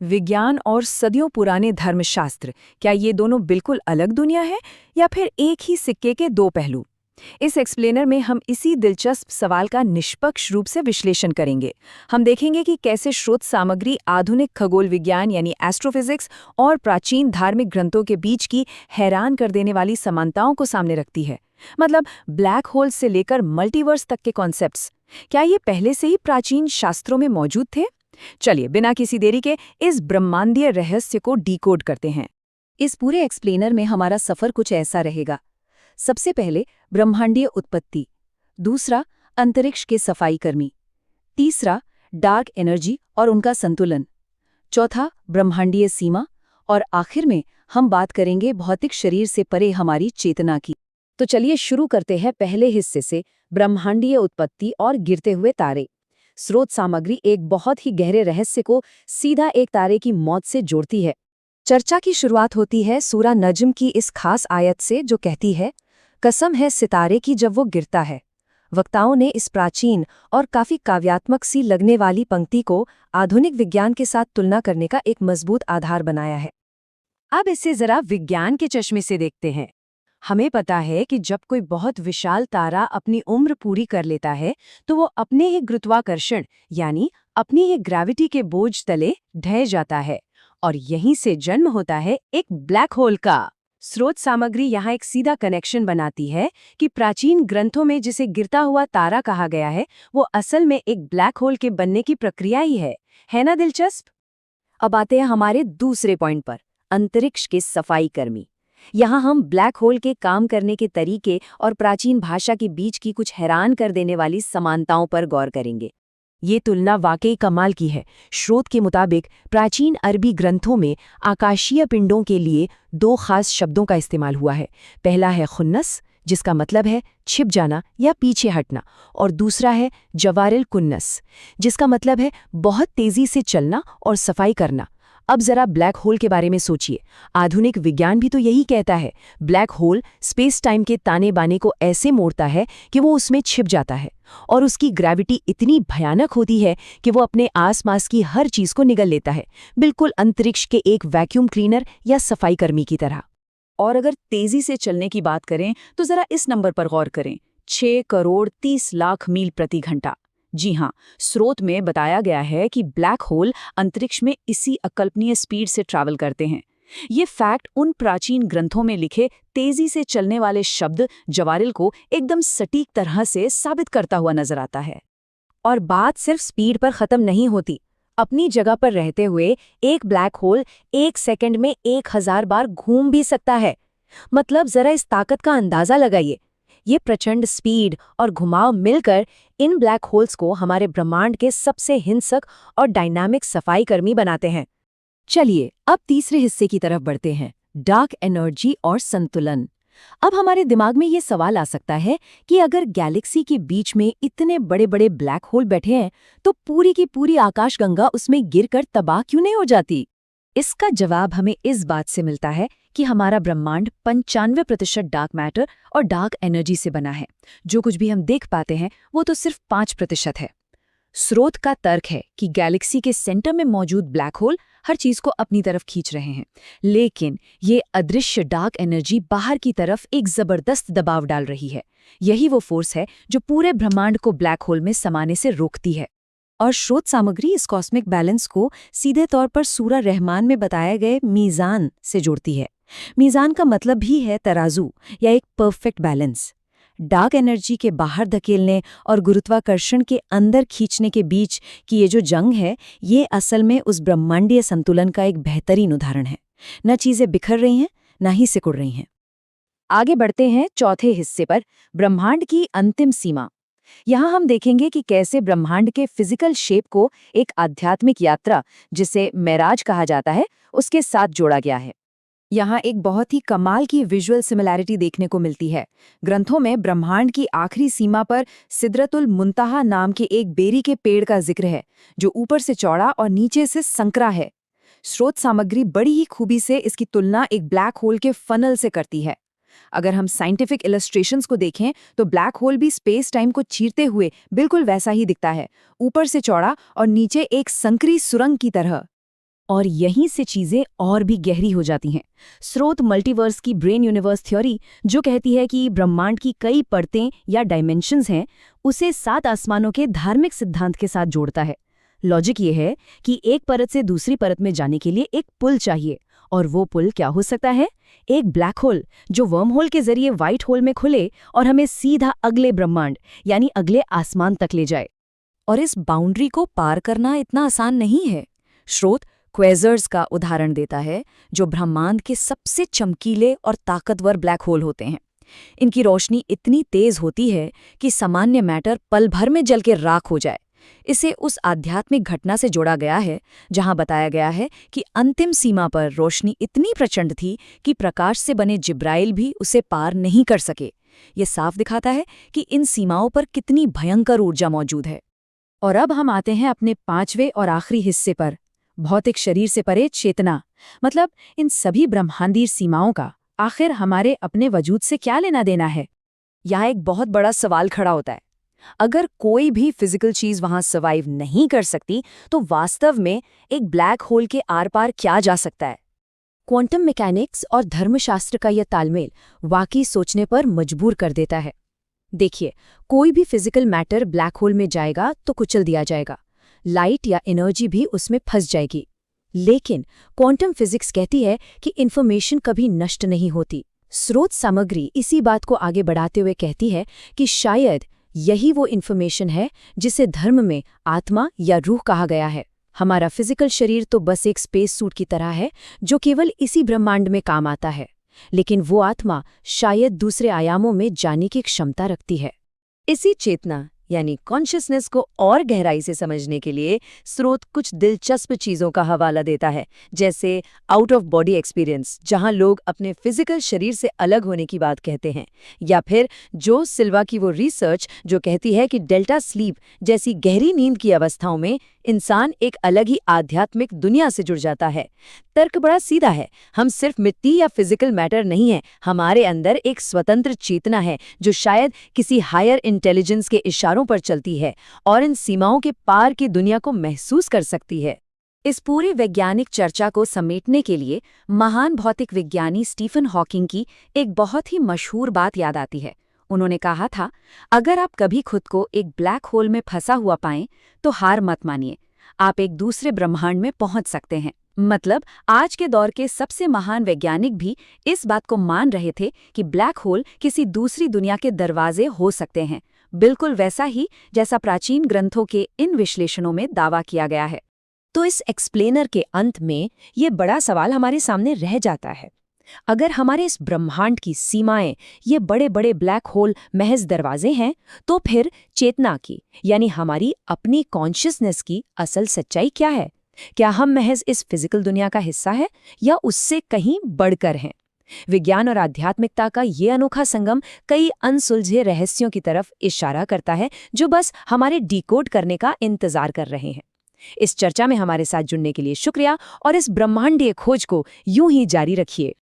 विज्ञान और सदियों पुराने धर्मशास्त्र, क्या ये दोनों बिल्कुल अलग दुनिया है या फिर एक ही सिक्के के दो पहलू? इस एक्सप्लेनर में हम इसी दिलचस्प सवाल का निष्पक्ष रूप से विश्लेषण करेंगे। हम देखेंगे कि कैसे स्रोत सामग्री आधुनिक खगोल विज्ञान यानी एस्ट्रोफिजिक्स और प्राचीन धार्मिक ग्रंथों के बीच की हैरान कर देने वाली समानताओं को सामने रखती है। मतलब ब्लैक होल से लेकर मल्टीवर्स तक के कॉन्सेप्ट्स, क्या ये पहले से ही प्राचीन शास्त्रों में मौजूद थे? चलिए बिना किसी देरी के इस ब्रह्मांडीय रहस्य को डीकोड करते हैं। इस पूरे एक्सप्लेनर में हमारा सफर कुछ ऐसा रहेगा। सबसे पहले ब्रह्मांडीय उत्पत्ति, दूसरा अंतरिक्ष के सफाई कर्मी, तीसरा डार्क एनर्जी और उनका संतुलन, चौथा ब्रह्मांडीय सीमा और आखिर में हम बात करेंगे भौतिक शरीर से परे हमारी चेतना की। तो चलिए शुरू करते हैं पहले हिस्से से, ब्रह्मांडीय उत्पत्ति और गिरते हुए तारे। स्रोत सामग्री एक बहुत ही गहरे रहस्य को सीधा एक तारे की मौत से जोड़ती है। चर्चा की शुरुआत होती है सूरा नज्म की इस खास आयत से जो कहती है, कसम है सितारे की जब वो गिरता है। वक्ताओं ने इस प्राचीन और काफी काव्यात्मक सी लगने वाली पंक्ति को आधुनिक विज्ञान के साथ तुलना करने का एक मजबूत आधार बनाया है। अब इसे जरा विज्ञान के चश्मे से देखते हैं। हमें पता है कि जब कोई बहुत विशाल तारा अपनी उम्र पूरी कर लेता है तो वो अपने ही गुरुत्वाकर्षण यानी अपनी ही ग्रेविटी के बोझ तले ढह जाता है और यहीं से जन्म होता है एक ब्लैक होल का। स्रोत सामग्री यहाँ एक सीधा कनेक्शन बनाती है कि प्राचीन ग्रंथों में जिसे गिरता हुआ तारा कहा गया है वो असल में एक ब्लैक होल के बनने की प्रक्रिया ही है ना दिलचस्प? अब आते हैं हमारे दूसरे पॉइंट पर, अंतरिक्ष के सफाई कर्मी। यहाँ हम ब्लैक होल के काम करने के तरीके और प्राचीन भाषा के बीच की कुछ हैरान कर देने वाली समानताओं पर गौर करेंगे। ये तुलना वाकई कमाल की है। स्रोत के मुताबिक प्राचीन अरबी ग्रंथों में आकाशीय पिंडों के लिए दो खास शब्दों का इस्तेमाल हुआ है। पहला है खुन्नस, जिसका मतलब है छिप जाना या पीछे हटना, और दूसरा है जवारिल कुन्नस, जिसका मतलब है बहुत तेजी से चलना और सफाई करना। अब जरा ब्लैक होल के बारे में सोचिए। आधुनिक विज्ञान भी तो यही कहता है, ब्लैक होल स्पेस टाइम के ताने बाने को ऐसे मोड़ता है कि वो उसमें छिप जाता है और उसकी ग्रेविटी इतनी भयानक होती है कि वो अपने आसपास की हर चीज को निगल लेता है, बिल्कुल अंतरिक्ष के एक वैक्यूम क्लीनर या सफाई कर्मी की तरह। और अगर तेजी से चलने की बात करें तो जरा इस नंबर पर गौर करें, 6 करोड़ 30 लाख मील प्रति घंटा। जी हाँ, स्रोत में बताया गया है कि ब्लैक होल अंतरिक्ष में इसी अकल्पनीय स्पीड से ट्रैवल करते हैं। ये फैक्ट उन प्राचीन ग्रंथों में लिखे तेजी से चलने वाले शब्द जवारिल को एकदम सटीक तरह से साबित करता हुआ नजर आता है। और बात सिर्फ स्पीड पर खत्म नहीं होती। अपनी जगह पर रहते हुए एक ब्लैक होल 1 सेकंड में 1000 बार घूम भी सकता है। मतलब जरा इस ताकत का अंदाजा लगाइए। ये प्रचंड स्पीड और घुमाव मिलकर इन ब्लैक होल्स को हमारे ब्रह्मांड के सबसे हिंसक और डायनामिक सफाई कर्मी बनाते हैं। चलिए अब तीसरे हिस्से की तरफ बढ़ते हैं, डार्क एनर्जी और संतुलन। अब हमारे दिमाग में ये सवाल आ सकता है कि अगर गैलेक्सी के बीच में इतने बड़े बड़े ब्लैक होल बैठे हैं तो पूरी की पूरी आकाशगंगा उसमें गिरकर तबाह क्यों नहीं हो जाती? इसका जवाब हमें इस बात से मिलता है कि हमारा ब्रह्मांड 95% डार्क मैटर और डार्क एनर्जी से बना है। जो कुछ भी हम देख पाते हैं वो तो सिर्फ 5% है। स्रोत का तर्क है कि गैलेक्सी के सेंटर में मौजूद ब्लैक होल हर चीज को अपनी तरफ खींच रहे हैं, लेकिन ये अदृश्य डार्क एनर्जी बाहर की तरफ एक जबरदस्त दबाव डाल रही है। यही वो फोर्स है जो पूरे ब्रह्मांड को ब्लैक होल में समाने से रोकती है। और स्रोत सामग्री इस कॉस्मिक बैलेंस को सीधे तौर पर सूरा रहमान में बताए गए मीज़ान से जोड़ती है। मीज़ान का मतलब भी है तराजू या एक परफेक्ट बैलेंस। डार्क एनर्जी के बाहर धकेलने और गुरुत्वाकर्षण के अंदर खींचने के बीच की ये जो जंग है, ये असल में उस ब्रह्मांडीय संतुलन का एक बेहतरीन उदाहरण है। न चीजें बिखर रही हैं, न ही सिकुड़ रही हैं। आगे बढ़ते हैं चौथे हिस्से पर, ब्रह्मांड की अंतिम सीमा। यहाँ हम देखेंगे कि कैसे ब्रह्मांड के फिजिकल शेप को एक आध्यात्मिक यात्रा, जिसे मेराज कहा जाता है, उसके साथ जोड़ा गया है। यहाँ एक बहुत ही कमाल की विजुअल सिमिलैरिटी देखने को मिलती है। ग्रंथों में ब्रह्मांड की आखिरी सीमा पर सिदरतुल मुंतहा नाम के एक बेरी के पेड़ का जिक्र है, जो ऊपर से चौड़ा और नीचे से संकरा है। स्रोत सामग्री बड़ी ही खूबी से इसकी तुलना एक ब्लैक होल के फनल से करती है। अगर हम साइंटिफिक इलस्ट्रेशंस को देखें तो ब्लैक होल भी स्पेस टाइम को चीरते हुए बिल्कुल वैसा ही दिखता है, ऊपर से चौड़ा और नीचे एक संकरी सुरंग की तरह। और यहीं से चीजें और भी गहरी हो जाती हैं। स्रोत मल्टीवर्स की ब्रेन यूनिवर्स थ्योरी, जो कहती है कि ब्रह्मांड की कई परतें या डायमेंशंस हैं, उसे 7 आसमानों के धार्मिक सिद्धांत के साथ जोड़ता है। लॉजिक ये है कि एक परत से दूसरी परत में जाने के लिए एक पुल चाहिए, और वो पुल क्या हो सकता है? एक ब्लैक होल, जो वर्म होल के जरिए व्हाइट होल में खुले और हमें सीधा अगले ब्रह्मांड यानी अगले आसमान तक ले जाए। और इस बाउंड्री को पार करना इतना आसान नहीं है। स्रोत क्वेज़र्स का उदाहरण देता है, जो ब्रह्मांड के सबसे चमकीले और ताकतवर ब्लैक होल होते हैं। इनकी रोशनी इतनी तेज होती है कि सामान्य मैटर पल भर में जल के राख हो जाए। इसे उस आध्यात्मिक घटना से जोड़ा गया है जहां बताया गया है कि अंतिम सीमा पर रोशनी इतनी प्रचंड थी कि प्रकाश से बने जिब्राइल भी उसे पार नहीं कर सके। ये साफ दिखाता है कि इन सीमाओं पर कितनी भयंकर ऊर्जा मौजूद है। और अब हम आते हैं अपने 5वें और आखिरी हिस्से पर, भौतिक शरीर से परे चेतना। मतलब इन सभी ब्रह्मांडीय सीमाओं का आखिर हमारे अपने वजूद से क्या लेना देना है? यहाँ एक बहुत बड़ा सवाल खड़ा होता है। अगर कोई भी फिजिकल चीज वहां सर्वाइव नहीं कर सकती, तो वास्तव में एक ब्लैक होल के आर पार क्या जा सकता है? क्वांटम मैकेनिक्स और धर्मशास्त्र का यह तालमेल वाकई सोचने पर मजबूर कर देता है। देखिए, कोई भी फिजिकल मैटर ब्लैक होल में जाएगा तो कुचल दिया जाएगा, लाइट या एनर्जी भी उसमें फंस जाएगी। लेकिन क्वांटम फिजिक्स कहती है कि इंफॉर्मेशन कभी नष्ट नहीं होती। स्रोत सामग्री इसी बात को आगे बढ़ाते हुए कहती है कि शायद यही वो इंफॉर्मेशन है जिसे धर्म में आत्मा या रूह कहा गया है। हमारा फिजिकल शरीर तो बस एक स्पेस सूट की तरह है जो केवल इसी ब्रह्मांड में काम आता है, लेकिन वो आत्मा शायद दूसरे आयामों में जाने की क्षमता रखती है। इसी चेतना यानी कॉन्शियसनेस को और गहराई से समझने के लिए स्रोत कुछ दिलचस्प चीजों का हवाला देता है, जैसे आउट ऑफ बॉडी एक्सपीरियंस, जहां लोग अपने फिजिकल शरीर से अलग होने की बात कहते हैं, या फिर जो सिल्वा की वो रिसर्च जो कहती है कि डेल्टा स्लीप जैसी गहरी नींद की अवस्थाओं में इंसान एक अलग ही आध्यात्मिक दुनिया से जुड़ जाता है। तर्क बड़ा सीधा है, हम सिर्फ मिट्टी या फिजिकल मैटर नहीं है, हमारे अंदर एक स्वतंत्र चेतना है जो शायद किसी हायर इंटेलिजेंस के इशारों पर चलती है और इन सीमाओं के पार की दुनिया को महसूस कर सकती है। इस पूरी वैज्ञानिक चर्चा को समेटने के लिए महान भौतिक विज्ञानी स्टीफन हॉकिंग की एक बहुत ही मशहूर बात याद आती है। उन्होंने कहा था, अगर आप कभी खुद को एक ब्लैक होल में फंसा हुआ पाएं तो हार मत मानिए, आप एक दूसरे ब्रह्मांड में पहुंच सकते हैं। मतलब आज के दौर के सबसे महान वैज्ञानिक भी इस बात को मान रहे थे कि ब्लैक होल किसी दूसरी दुनिया के दरवाजे हो सकते हैं, बिल्कुल वैसा ही जैसा प्राचीन ग्रंथों के इन विश्लेषणों में दावा किया गया है। तो इस एक्सप्लेनर के अंत में ये बड़ा सवाल हमारे सामने रह जाता है, अगर हमारे इस ब्रह्मांड की सीमाएं ये बड़े बड़े ब्लैक होल महज दरवाजे हैं, तो फिर चेतना की यानी हमारी अपनी कॉन्शियसनेस की असल सच्चाई क्या है? क्या हम महज इस फिजिकल दुनिया का हिस्सा है या उससे कहीं बढ़कर हैं? विज्ञान और आध्यात्मिकता का ये अनोखा संगम कई अनसुलझे रहस्यों की तरफ इशारा करता है, जो बस हमारे डिकोड करने का इंतजार कर रहे हैं। इस चर्चा में हमारे साथ जुड़ने के लिए शुक्रिया और इस ब्रह्मांडीय खोज को यूं ही जारी रखिए।